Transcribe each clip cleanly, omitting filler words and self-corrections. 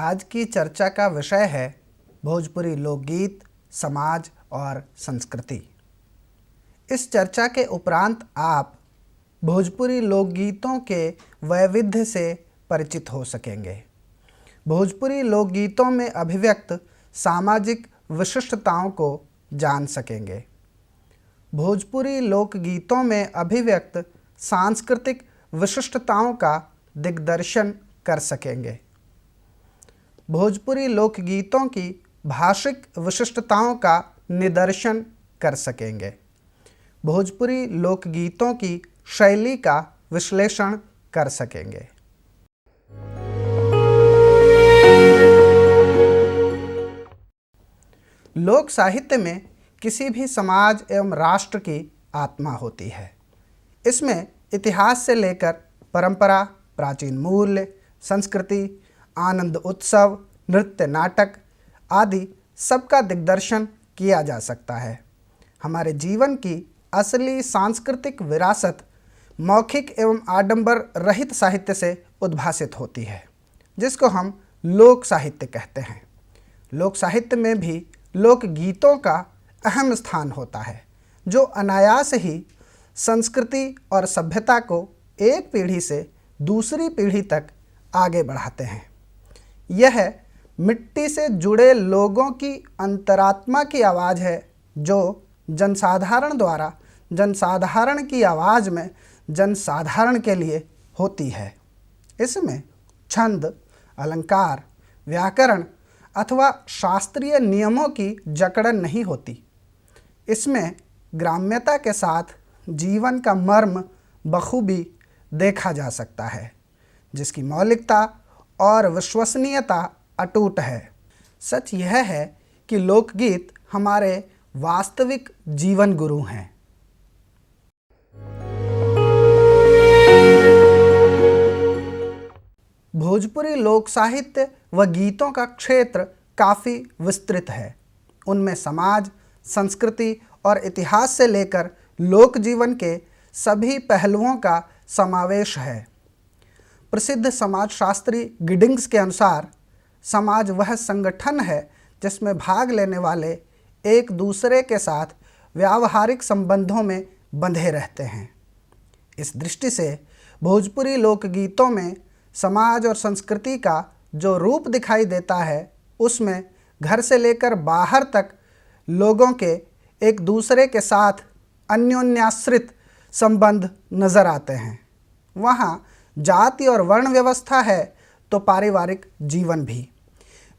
आज की चर्चा का विषय है भोजपुरी लोकगीत, समाज और संस्कृति। इस चर्चा के उपरांत आप भोजपुरी लोकगीतों के वैविध्य से परिचित हो सकेंगे। भोजपुरी लोकगीतों में अभिव्यक्त सामाजिक विशिष्टताओं को जान सकेंगे। भोजपुरी लोकगीतों में अभिव्यक्त सांस्कृतिक विशिष्टताओं का दिग्दर्शन कर सकेंगे। भोजपुरी लोकगीतों की भाषिक विशिष्टताओं का निदर्शन कर सकेंगे। भोजपुरी लोकगीतों की शैली का विश्लेषण कर सकेंगे। लोक साहित्य में किसी भी समाज एवं राष्ट्र की आत्मा होती है। इसमें इतिहास से लेकर परंपरा, प्राचीन मूल्य, संस्कृति, आनंद उत्सव, नृत्य, नाटक आदि सबका दिग्दर्शन किया जा सकता है। हमारे जीवन की असली सांस्कृतिक विरासत मौखिक एवं आडंबर रहित साहित्य से उद्भासित होती है, जिसको हम लोक साहित्य कहते हैं। लोक साहित्य में भी लोकगीतों का अहम स्थान होता है, जो अनायास ही संस्कृति और सभ्यता को एक पीढ़ी से दूसरी पीढ़ी तक आगे बढ़ाते हैं। यह मिट्टी से जुड़े लोगों की अंतरात्मा की आवाज़ है, जो जनसाधारण द्वारा जनसाधारण की आवाज़ में जनसाधारण के लिए होती है। इसमें छंद, अलंकार, व्याकरण अथवा शास्त्रीय नियमों की जकड़न नहीं होती। इसमें ग्राम्यता के साथ जीवन का मर्म बखूबी देखा जा सकता है, जिसकी मौलिकता और विश्वसनीयता अटूट है। सच यह है कि लोकगीत हमारे वास्तविक जीवन गुरु हैं। भोजपुरी लोक साहित्य व गीतों का क्षेत्र काफ़ी विस्तृत है। उनमें समाज, संस्कृति और इतिहास से लेकर लोक जीवन के सभी पहलुओं का समावेश है। प्रसिद्ध समाजशास्त्री गिडिंग्स के अनुसार समाज वह संगठन है जिसमें भाग लेने वाले एक दूसरे के साथ व्यावहारिक संबंधों में बंधे रहते हैं। इस दृष्टि से भोजपुरी लोकगीतों में समाज और संस्कृति का जो रूप दिखाई देता है, उसमें घर से लेकर बाहर तक लोगों के एक दूसरे के साथ अन्योन्याश्रित संबंध नज़र आते हैं। वहाँ जाति और वर्ण व्यवस्था है तो पारिवारिक जीवन भी।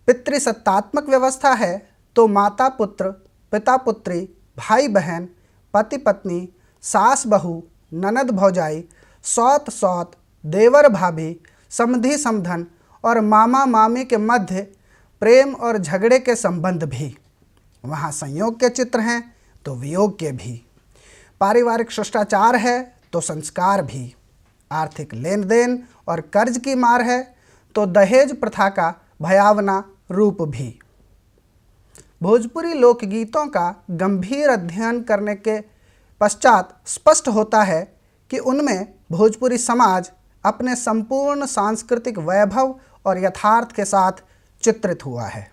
पितृसत्तात्मक व्यवस्था है तो माता पुत्र, पिता पुत्री, भाई बहन, पति पत्नी, सास बहू, ननद भौजाई, सौत सौत, देवर भाभी, समधी समधन और मामा मामी के मध्य प्रेम और झगड़े के संबंध भी। वहाँ संयोग के चित्र हैं तो वियोग के भी। पारिवारिक शिष्टाचार है तो संस्कार भी। आर्थिक लेन देन और कर्ज की मार है तो दहेज प्रथा का भयावना रूप भी। भोजपुरी लोकगीतों का गंभीर अध्ययन करने के पश्चात स्पष्ट होता है कि उनमें भोजपुरी समाज अपने संपूर्ण सांस्कृतिक वैभव और यथार्थ के साथ चित्रित हुआ है।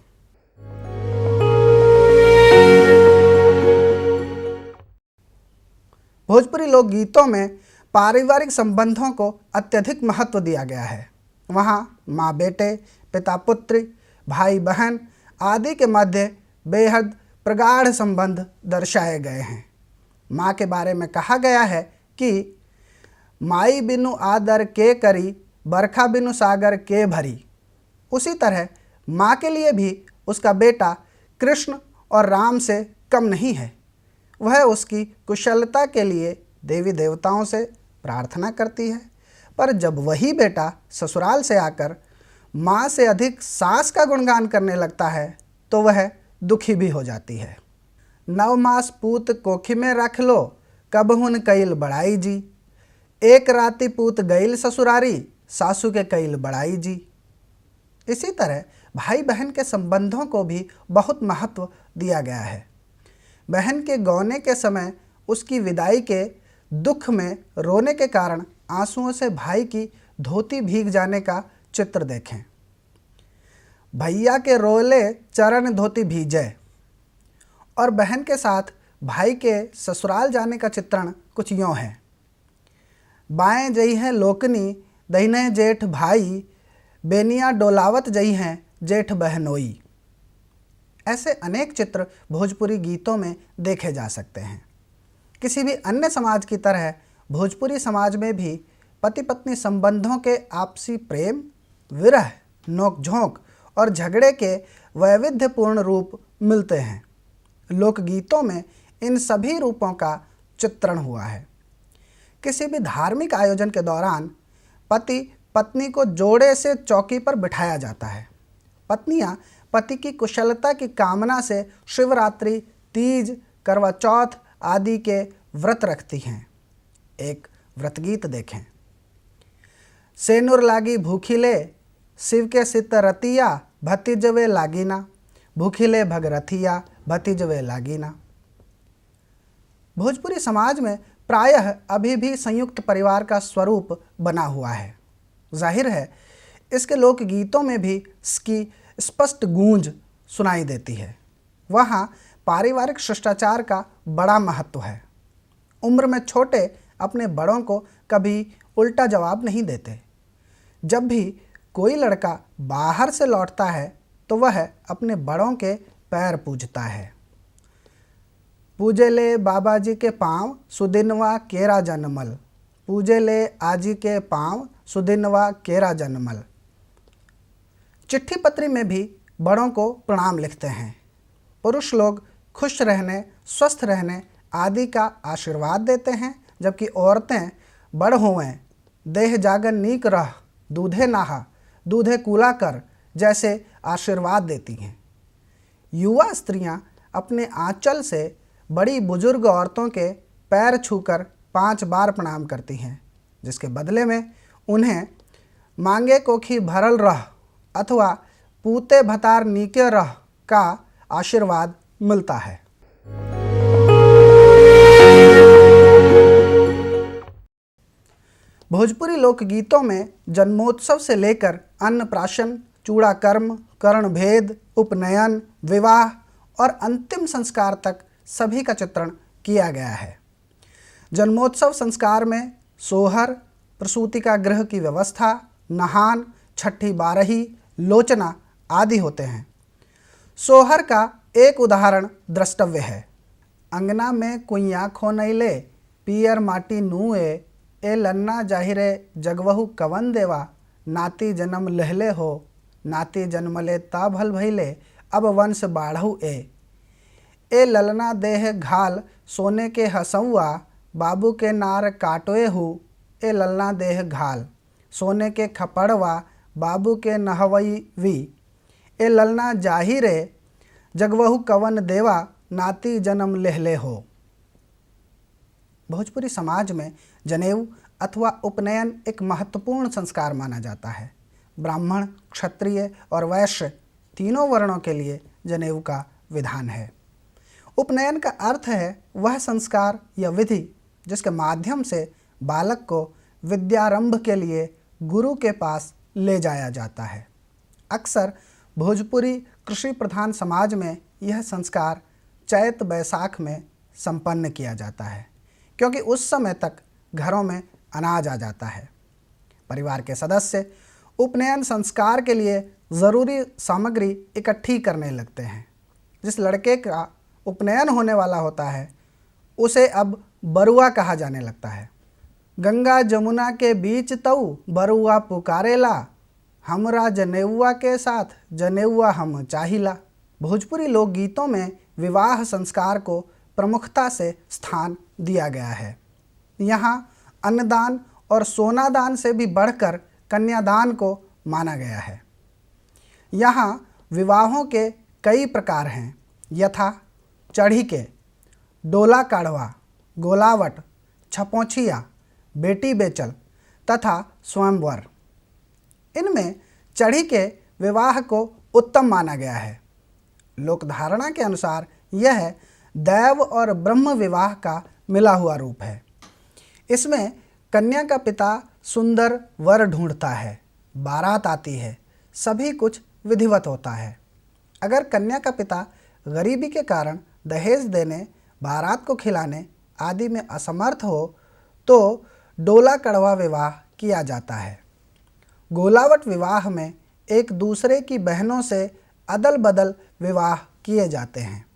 भोजपुरी लोकगीतों में पारिवारिक संबंधों को अत्यधिक महत्व दिया गया है। वहाँ माँ बेटे, पिता पुत्र, भाई बहन आदि के मध्य बेहद प्रगाढ़ संबंध दर्शाए गए हैं। माँ के बारे में कहा गया है कि माई बिनु आदर के करी, बरखा बिनु सागर के भरी। उसी तरह माँ के लिए भी उसका बेटा कृष्ण और राम से कम नहीं है। वह उसकी कुशलता के लिए देवी देवताओं से प्रार्थना करती है, पर जब वही बेटा ससुराल से आकर माँ से अधिक सास का गुणगान करने लगता है तो वह दुखी भी हो जाती है। 9 मास पूत कोखी में रख लो, कबहुन कईल बड़ाई जी। एक राति पूत गईल ससुरारी, सासू के कईल बड़ाई जी। इसी तरह भाई बहन के संबंधों को भी बहुत महत्व दिया गया है। बहन के गौने के समय उसकी विदाई के दुख में रोने के कारण आंसुओं से भाई की धोती भीग जाने का चित्र देखें। भैया के रोले चरण धोती भीजे, और बहन के साथ भाई के ससुराल जाने का चित्रण कुछ यूँ है। बाएं जई हैं लोकनी दहिने जेठ भाई, बेनिया डोलावत जई हैं जेठ बहनोई। ऐसे अनेक चित्र भोजपुरी गीतों में देखे जा सकते हैं। किसी भी अन्य समाज की तरह भोजपुरी समाज में भी पति पत्नी संबंधों के आपसी प्रेम, विरह, नोकझोंक और झगड़े के वैविध्यपूर्ण रूप मिलते हैं। लोकगीतों में इन सभी रूपों का चित्रण हुआ है। किसी भी धार्मिक आयोजन के दौरान पति पत्नी को जोड़े से चौकी पर बिठाया जाता है। पत्नियां पति की कुशलता की कामना से शिवरात्रि, तीज, करवा चौथ आदि के व्रत रखती हैं। एक व्रतगीत देखें। सेनुर लागी भूखिले, शिव के सित रतिया, भतीजवे लागिना, भूखिले भगरथिया, भतीजवे लागिना। भोजपुरी समाज में प्रायः अभी भी संयुक्त परिवार का स्वरूप बना हुआ है। जाहिर है इसके लोकगीतों में भी इसकी स्पष्ट गूंज सुनाई देती है। वहाँ पारिवारिक शिष्टाचार का बड़ा महत्व है। उम्र में छोटे अपने बड़ों को कभी उल्टा जवाब नहीं देते। जब भी कोई लड़का बाहर से लौटता है तो वह अपने बड़ों के पैर पूजता है। पूजे ले बाबा जी के पाँव, सुदिनवा केरा जनमल, पूजे ले आजी के पाँव, सुदिनवा केरा जनमल। चिट्ठी पत्री में भी बड़ों को प्रणाम लिखते हैं। पुरुष लोग खुश रहने, स्वस्थ रहने आदि का आशीर्वाद देते हैं, जबकि औरतें बड़ होवें, देह जागन नीक रह, दूधे नाहा, दूधे कूला कर जैसे आशीर्वाद देती हैं। युवा स्त्रियां अपने आंचल से बड़ी बुजुर्ग औरतों के पैर छूकर 5 बार प्रणाम करती हैं, जिसके बदले में उन्हें मांगे कोखी भरल रह अथवा पूते भतार नीके रह का आशीर्वाद मिलता है। भोजपुरी लोकगीतों में जन्मोत्सव से लेकर अन्नप्राशन, चूड़ाकर्म, कर्णभेद, उपनयन, विवाह और अंतिम संस्कार तक सभी का चित्रण किया गया है। जन्मोत्सव संस्कार में सोहर, प्रसूतिका गृह की व्यवस्था, नहान, छठी बारही, लोचना आदि होते हैं। सोहर का एक उदाहरण द्रष्टव्य है। अंगना में कुइया खोनैले, पियर माटी नुए, ए लन्ना जाहिरे जगवहु कवन देवा, नाती जन्म लहले हो, नाती जन्मले ता भल भैले, अब वंश बाढ़ऊ ए ललना देह घाल, सोने के हसौआ, बाबू के नार काटोए हु, ए ललना देह घाल, सोने के खपड़वा, बाबू के नहवई वी, ए ललना जाहिरे जगवहु कवन देवा, नाती जन्म लेहले हो। भोजपुरी समाज में जनेऊ अथवा उपनयन एक महत्वपूर्ण संस्कार माना जाता है। ब्राह्मण, क्षत्रिय और वैश्य तीनों वर्णों के लिए जनेऊ का विधान है। उपनयन का अर्थ है वह संस्कार या विधि जिसके माध्यम से बालक को विद्यारंभ के लिए गुरु के पास ले जाया जाता है। अक्सर भोजपुरी कृषि प्रधान समाज में यह संस्कार चैत बैसाख में संपन्न किया जाता है, क्योंकि उस समय तक घरों में अनाज आ जाता है। परिवार के सदस्य उपनयन संस्कार के लिए ज़रूरी सामग्री इकट्ठी करने लगते हैं। जिस लड़के का उपनयन होने वाला होता है उसे अब बरुआ कहा जाने लगता है। गंगा जमुना के बीच तऊ बरुआ पुकारेला, हमरा जनेउआ के साथ जनेउआ हम चाहिला। भोजपुरी लोकगीतों में विवाह संस्कार को प्रमुखता से स्थान दिया गया है। यहाँ अन्नदान और सोनादान से भी बढ़कर कन्यादान को माना गया है। यहाँ विवाहों के कई प्रकार हैं, यथा चढ़ी के, डोला काढ़वा, गोलावट, छपोछिया, बेटी बेचल तथा स्वयंवर। इनमें चढ़ी के विवाह को उत्तम माना गया है। लोकधारणा के अनुसार यह दैव और ब्रह्म विवाह का मिला हुआ रूप है। इसमें कन्या का पिता सुंदर वर ढूंढता है, बारात आती है, सभी कुछ विधिवत होता है। अगर कन्या का पिता गरीबी के कारण दहेज देने, बारात को खिलाने आदि में असमर्थ हो तो डोला कड़वा विवाह किया जाता है। गोलावट विवाह में एक दूसरे की बहनों से अदल बदल विवाह किए जाते हैं।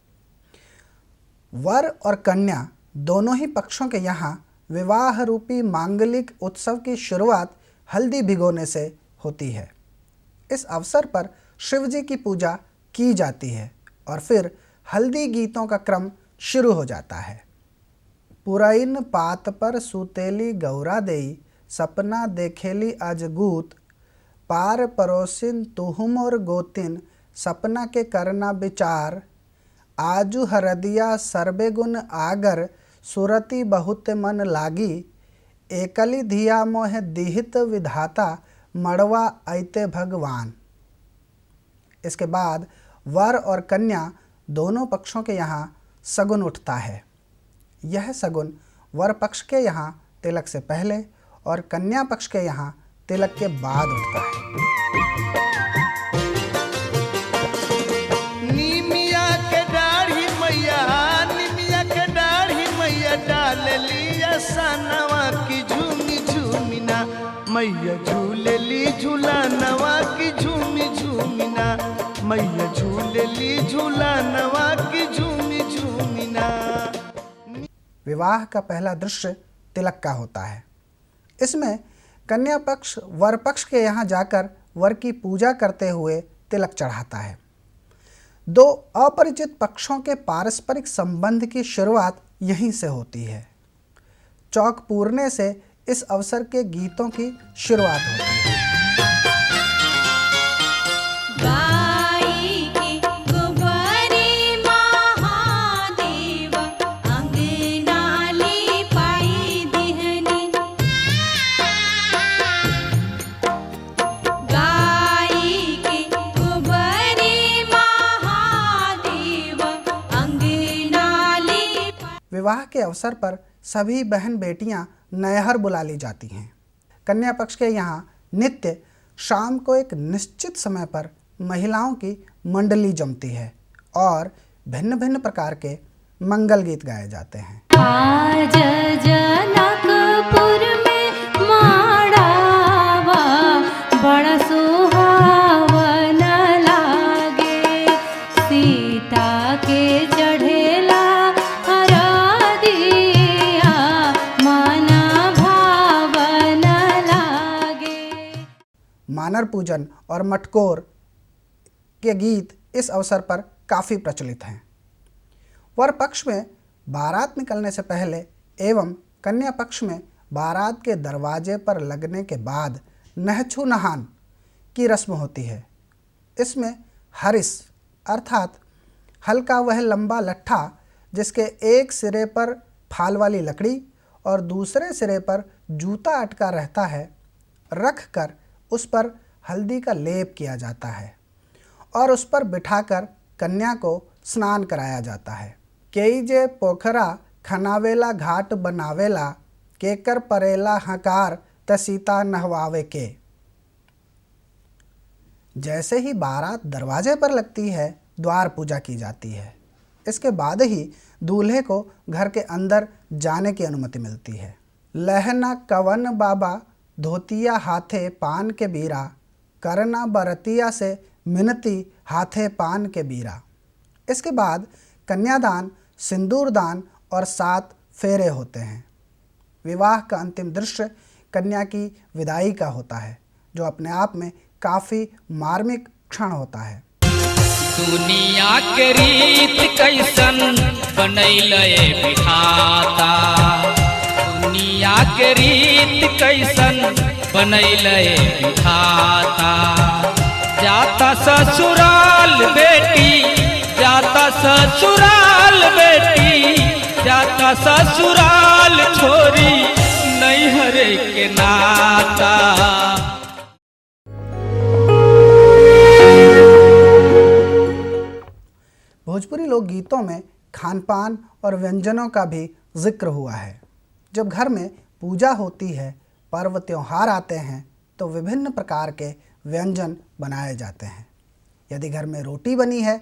वर और कन्या दोनों ही पक्षों के यहाँ विवाह रूपी मांगलिक उत्सव की शुरुआत हल्दी भिगोने से होती है। इस अवसर पर शिव जी की पूजा की जाती है और फिर हल्दी गीतों का क्रम शुरू हो जाता है। पुरैन पात पर सुतेली गौरा देई, सपना देखेली अजगूत, पार परोसिन तुहुम और गोतिन, सपना के करना विचार, आजू हरदिया सर्बे गुण आगर, सुरति बहुत मन लागी, एकली धिया मोह दिहित विधाता, मड़वा ऐते भगवान। इसके बाद वर और कन्या दोनों पक्षों के यहाँ सगुन उठता है। यह सगुन वर पक्ष के यहाँ तिलक से पहले और कन्या पक्ष के यहाँ तिलक के बाद उठता है। निमिया के दाढ़ी मैया, निमिया के दाढ़ी मैया, डाल लिया सनवा की झूमी झूमिना, मैया झूलेली झूला नवा की झूमी झूमिना, मैया झूलेली झूला नवा की झूमी झूमिना। विवाह का पहला दृश्य तिलक का होता है। इसमें कन्या पक्ष वर पक्ष के यहाँ जाकर वर की पूजा करते हुए तिलक चढ़ाता है। दो अपरिचित पक्षों के पारस्परिक संबंध की शुरुआत यहीं से होती है। चौक पूरने से इस अवसर के गीतों की शुरुआत होती है। विवाह के अवसर पर सभी बहन बेटियां नैहर बुला ली जाती हैं। कन्या पक्ष के यहाँ नित्य शाम को एक निश्चित समय पर महिलाओं की मंडली जमती है और भिन्न भिन्न प्रकार के मंगल गीत गाए जाते हैं। आज जनकपुर में माड़ावा बड़ा सुहावन लागे, सीता के चढ़ेला हरदिया मन भावन लागे। मानर पूजन और मटकोर के गीत इस अवसर पर काफ़ी प्रचलित हैं। वर पक्ष में बारात निकलने से पहले एवं कन्या पक्ष में बारात के दरवाजे पर लगने के बाद नहछू नहान की रस्म होती है। इसमें हरिस अर्थात हल्का वह लंबा लट्ठा जिसके एक सिरे पर फाल वाली लकड़ी और दूसरे सिरे पर जूता अटका रहता है, रख कर उस पर हल्दी का लेप किया जाता है और उस पर बिठाकर कन्या को स्नान कराया जाता है। केई जे पोखरा खनावेला घाट बनावेला, केकर परेला हकार त सीता नहवावे के। जैसे ही बारात दरवाजे पर लगती है, द्वार पूजा की जाती है। इसके बाद ही दूल्हे को घर के अंदर जाने की अनुमति मिलती है। लहना कवन बाबा धोतिया हाथे पान के बीरा, करना बरतिया से मिनती हाथे पान के बीरा। इसके बाद कन्यादान, सिंदूरदान और 7 फेरे होते हैं। विवाह का अंतिम दृश्य कन्या की विदाई का होता है, जो अपने आप में काफ़ी मार्मिक क्षण होता है। दुनिया के रीत कैसन बनैले विधाता, दुनिया के रीत कैसन बनैले विधाता, जाता ससुराल बेटी, जाता ससुराल बेटी, जाता ससुराल छोरी नैहर के नाता। भोजपुरी लोकगीतों में खान पान और व्यंजनों का भी जिक्र हुआ है। जब घर में पूजा होती है, पर्व त्योहार आते हैं तो विभिन्न प्रकार के व्यंजन बनाए जाते हैं। यदि घर में रोटी बनी है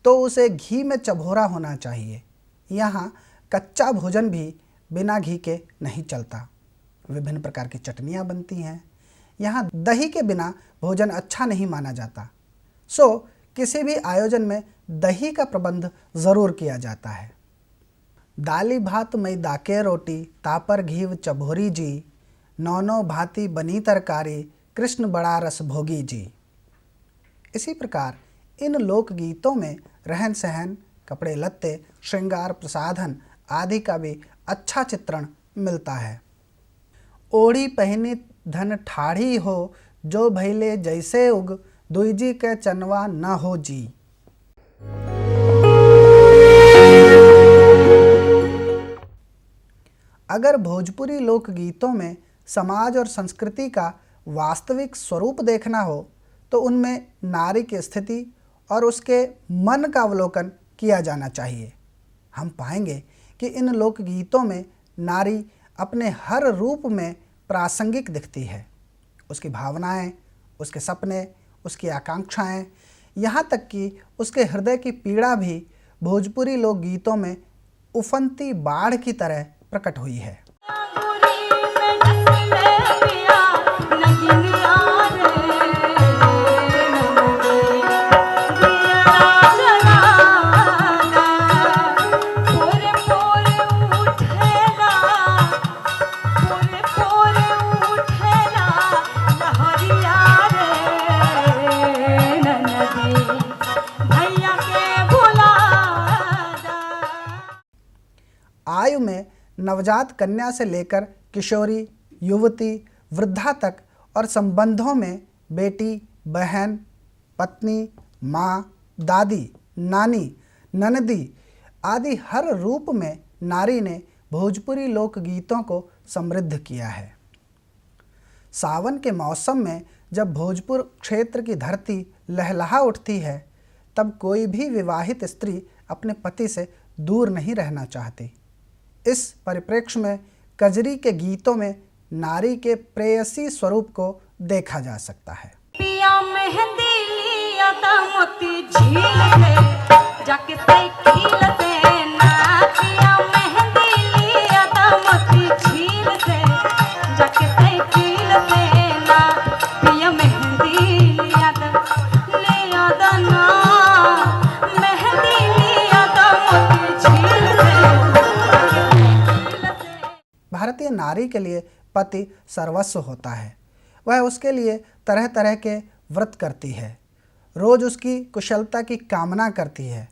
तो उसे घी में चभोरा होना चाहिए। यहाँ कच्चा भोजन भी बिना घी के नहीं चलता। विभिन्न प्रकार की चटनियाँ बनती हैं। यहाँ दही के बिना भोजन अच्छा नहीं माना जाता। सो किसी भी आयोजन में दही का प्रबंध ज़रूर किया जाता है। दाली भात मई दाके रोटी तापर घीव चभोरी जी, नौनो भांति बनी तरकारी कृष्ण बड़ा रस भोगी जी। इसी प्रकार इन लोकगीतों में रहन सहन, कपड़े लत्ते, श्रृंगार प्रसाधन आदि का भी अच्छा चित्रण मिलता है। ओढ़ी पहनी धन ठाढ़ी हो, जो भैले जैसे उग, दुईजी के चनवा न हो जी। अगर भोजपुरी लोकगीतों में समाज और संस्कृति का वास्तविक स्वरूप देखना हो तो उनमें नारी की स्थिति और उसके मन का अवलोकन किया जाना चाहिए। हम पाएंगे कि इन लोकगीतों में नारी अपने हर रूप में प्रासंगिक दिखती है। उसकी भावनाएं, उसके सपने, उसकी आकांक्षाएं, यहाँ तक कि उसके हृदय की पीड़ा भी भोजपुरी लोकगीतों में उफनती बाढ़ की तरह प्रकट हुई है। आयु में नवजात कन्या से लेकर किशोरी, युवती, वृद्धा तक और संबंधों में बेटी, बहन, पत्नी, माँ, दादी, नानी, ननदी आदि हर रूप में नारी ने भोजपुरी लोकगीतों को समृद्ध किया है। सावन के मौसम में जब भोजपुर क्षेत्र की धरती लहलहा उठती है तब कोई भी विवाहित स्त्री अपने पति से दूर नहीं रहना चाहती। इस परिप्रेक्ष्य में कजरी के गीतों में नारी के प्रेयसी स्वरूप को देखा जा सकता है। पिया मेहंदी लिया ता मोती झील से जाके साइकिल से ना, पिया मेहंदी लिया ता मोती झील से जाके साइकिल से ना, पिया मेहंदी लिया ता ना, मेहंदी लिया ता मोती झील से। भारतीय नारी के लिए पति सर्वस्व होता है। वह उसके लिए तरह तरह के व्रत करती है, रोज उसकी कुशलता की कामना करती है।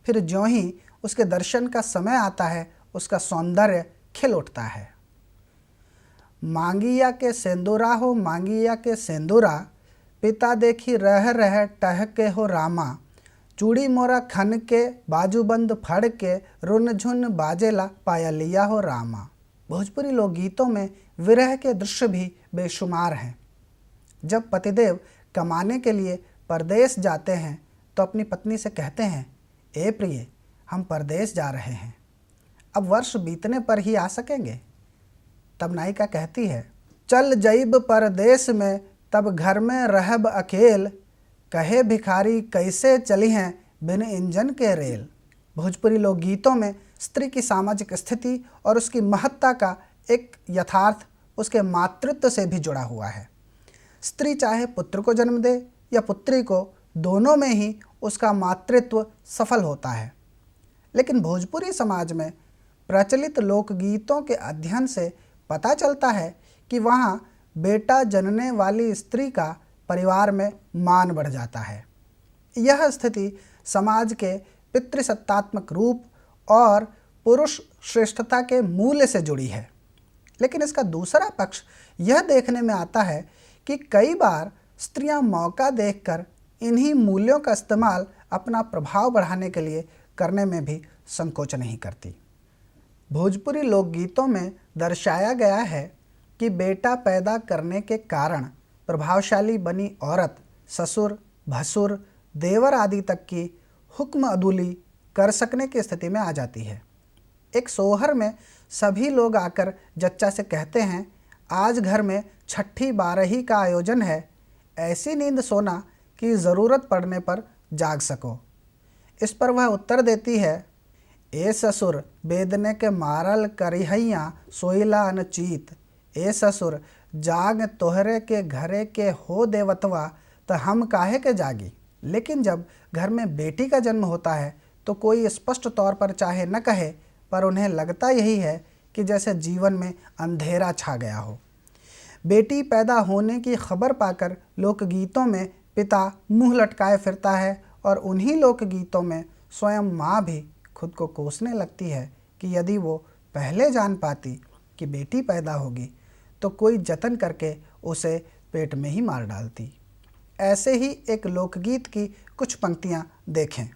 फिर ज्यों ही उसके दर्शन का समय आता है उसका सौंदर्य खिल उठता है। मांगिया के सेंदूरा हो मांगिया के सेंदूरा, पिता देखी रह रह टहके हो रामा, चूड़ी मोरा खन के बाजूबंद फड़ के, रुन झुन बाजेला पायलिया हो रामा। भोजपुरी लोकगीतों में विरह के दृश्य भी बेशुमार हैं। जब पतिदेव कमाने के लिए परदेश जाते हैं तो अपनी पत्नी से कहते हैं, ए प्रिय, हम परदेश जा रहे हैं, अब वर्ष बीतने पर ही आ सकेंगे। तब नायिका कहती है, चल जइब परदेश में तब घर में रहब अकेल, कहे भिखारी कैसे चली हैं बिन इंजन के रेल। भोजपुरी लोकगीतों में स्त्री की सामाजिक स्थिति और उसकी महत्ता का एक यथार्थ उसके मातृत्व से भी जुड़ा हुआ है। स्त्री चाहे पुत्र को जन्म दे या पुत्री को, दोनों में ही उसका मातृत्व सफल होता है। लेकिन भोजपुरी समाज में प्रचलित लोकगीतों के अध्ययन से पता चलता है कि वहाँ बेटा जनने वाली स्त्री का परिवार में मान बढ़ जाता है। यह स्थिति समाज के पितृसत्तात्मक रूप और पुरुष श्रेष्ठता के मूल्य से जुड़ी है। लेकिन इसका दूसरा पक्ष यह देखने में आता है कि कई बार स्त्रियां मौका देखकर इन्हीं मूल्यों का इस्तेमाल अपना प्रभाव बढ़ाने के लिए करने में भी संकोच नहीं करती। भोजपुरी लोकगीतों में दर्शाया गया है कि बेटा पैदा करने के कारण प्रभावशाली बनी औरत ससुर, भसुर, देवर आदि तक की हुक्म अदुली कर सकने की स्थिति में आ जाती है। एक सोहर में सभी लोग आकर जच्चा से कहते हैं, आज घर में छठी बारही का आयोजन है, ऐसी नींद सोना कि ज़रूरत पड़ने पर जाग सको। इस पर वह उत्तर देती है, ए ससुर बेदने के मारल करिहैया सोइला अनचीत, ए ससुर जाग तोहरे के घरे के हो देवतवा तो हम काहे के जागी। लेकिन जब घर में बेटी का जन्म होता है तो कोई स्पष्ट तौर पर चाहे न कहे, पर उन्हें लगता यही है कि जैसे जीवन में अंधेरा छा गया हो। बेटी पैदा होने की खबर पाकर लोकगीतों में पिता मुंह लटकाए फिरता है और उन्हीं लोकगीतों में स्वयं माँ भी खुद को कोसने लगती है कि यदि वो पहले जान पाती कि बेटी पैदा होगी तो कोई जतन करके उसे पेट में ही मार डालती। ऐसे ही एक लोकगीत की कुछ पंक्तियाँ देखें।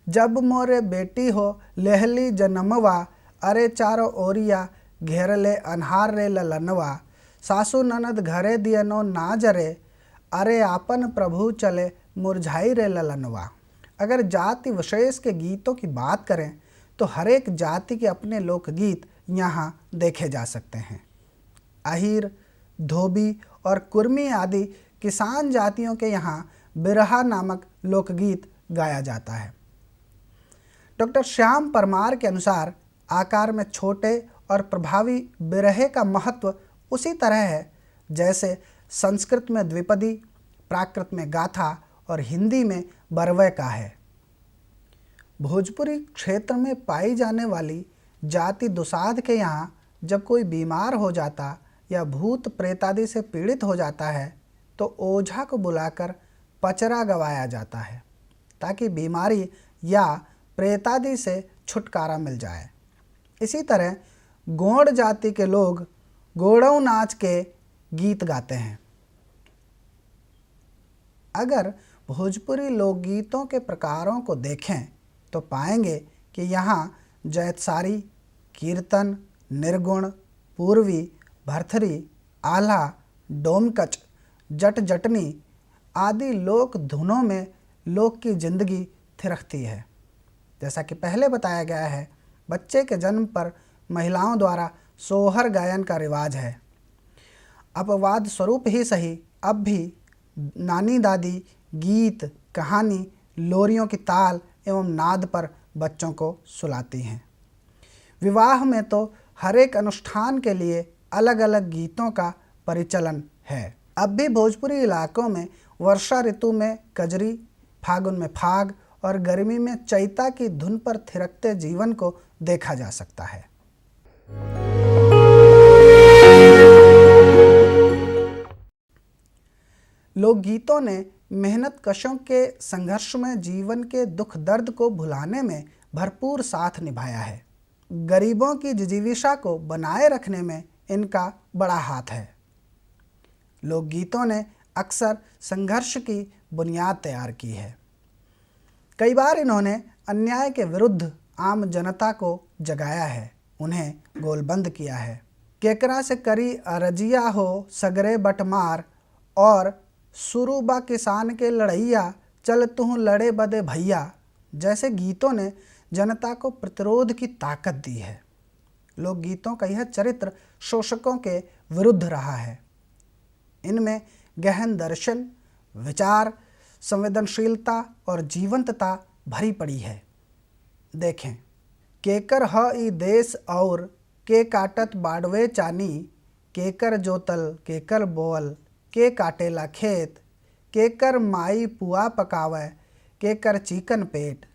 जब मोरे बेटी हो लेहली जनमवा, अरे चारों ओरिया घेर ले अनहार रे ललनवा, सासू ननद घरे दियनो ना जरे, अरे आपन प्रभु चले मुरझाई रे ललनवा। अगर जाति विशेष के गीतों की बात करें तो हर एक जाति के अपने लोकगीत यहाँ देखे जा सकते हैं। अहीर, धोबी और कुर्मी आदि किसान जातियों के यहाँ बिरहा नामक लोकगीत गाया जाता है। डॉक्टर श्याम परमार के अनुसार आकार में छोटे और प्रभावी बिरहे का महत्व उसी तरह है जैसे संस्कृत में द्विपदी, प्राकृत में गाथा और हिंदी में बरवय का है। भोजपुरी क्षेत्र में पाई जाने वाली जाति दुसाध के यहाँ जब कोई बीमार हो जाता या भूत प्रेत आदि से पीड़ित हो जाता है तो ओझा को बुलाकर पचरा गवाया जाता है ताकि बीमारी या प्रेतादि से छुटकारा मिल जाए। इसी तरह गोंड जाति के लोग गोड़ऊ नाच के गीत गाते हैं। अगर भोजपुरी लोकगीतों के प्रकारों को देखें तो पाएंगे कि यहाँ जैतसारी, कीर्तन, निर्गुण, पूर्वी, भरथरी, आल्हा, डोमकच, जट जटनी आदि लोक धुनों में लोक की जिंदगी थिरकती है। जैसा कि पहले बताया गया है, बच्चे के जन्म पर महिलाओं द्वारा सोहर गायन का रिवाज है। अपवाद स्वरूप ही सही अब भी नानी दादी गीत, कहानी, लोरियों की ताल एवं नाद पर बच्चों को सुलाती हैं। विवाह में तो हर एक अनुष्ठान के लिए अलग अलग गीतों का परिचलन है। अब भी भोजपुरी इलाकों में वर्षा ऋतु में कजरी, फागुन में फाग और गर्मी में चैता की धुन पर थिरकते जीवन को देखा जा सकता है। लोकगीतों ने मेहनत कशों के संघर्ष में जीवन के दुख दर्द को भुलाने में भरपूर साथ निभाया है। गरीबों की जिजीविका को बनाए रखने में इनका बड़ा हाथ है। लोकगीतों ने अक्सर संघर्ष की बुनियाद तैयार की है। कई बार इन्होंने अन्याय के विरुद्ध आम जनता को जगाया है, उन्हें गोलबंद किया है। केकरा से करी अरजिया हो सगरे बटमार, और सुरूबा किसान के लड़ैया चल तू लड़े बदे भैया जैसे गीतों ने जनता को प्रतिरोध की ताकत दी है। लोकगीतों का यह चरित्र शोषकों के विरुद्ध रहा है। इनमें गहन दर्शन, विचार, संवेदनशीलता और जीवंतता भरी पड़ी है। देखें, केकर ह ई देश और के काटत बाड़वे चानी, केकर जोतल केकर बोअल के काटेला खेत, केकर माई पुआ पकावे केकर चिकन पेट,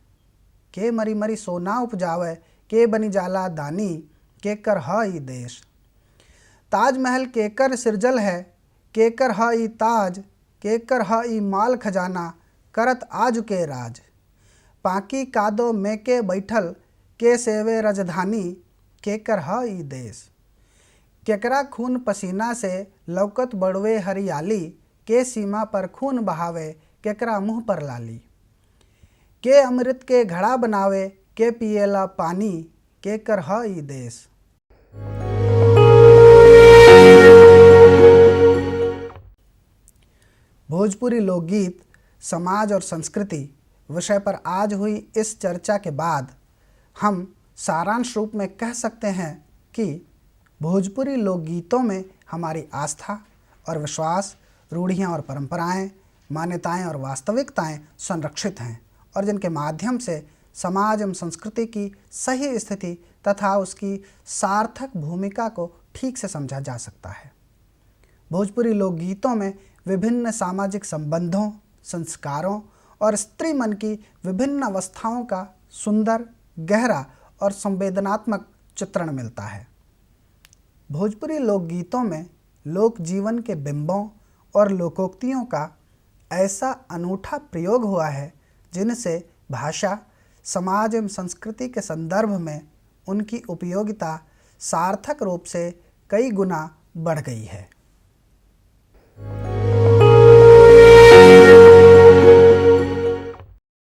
के मरी मरी सोना उपजावे के बनी जाला दानी, केकर ह ई देश। ताजमहल केकर सिरजल है, केकर ह ई ताज, केकर ह ई माल खजाना करत आज के राज। पाकी कादो में के बैठल के सेवे राजधानी, केकर ह ई देश। केकरा खून पसीना से लौकत बड़वे हरियाली, के सीमा पर खून बहावे केकरा मुँह पर लाली। के अमृत के घड़ा बनावे के पिएला पानी, केकर ह ई देश। भोजपुरी लोकगीत समाज और संस्कृति विषय पर आज हुई इस चर्चा के बाद हम सारांश रूप में कह सकते हैं कि भोजपुरी लोकगीतों में हमारी आस्था और विश्वास, रूढ़ियाँ और परंपराएं, मान्यताएं और वास्तविकताएं संरक्षित हैं और जिनके माध्यम से समाज एवं संस्कृति की सही स्थिति तथा उसकी सार्थक भूमिका को ठीक से समझा जा सकता है। भोजपुरी लोकगीतों में विभिन्न सामाजिक संबंधों, संस्कारों और स्त्री मन की विभिन्न अवस्थाओं का सुंदर, गहरा और संवेदनात्मक चित्रण मिलता है। भोजपुरी लोकगीतों में लोक जीवन के बिंबों और लोकोक्तियों का ऐसा अनूठा प्रयोग हुआ है जिनसे भाषा, समाज एवं संस्कृति के संदर्भ में उनकी उपयोगिता सार्थक रूप से कई गुना बढ़ गई है।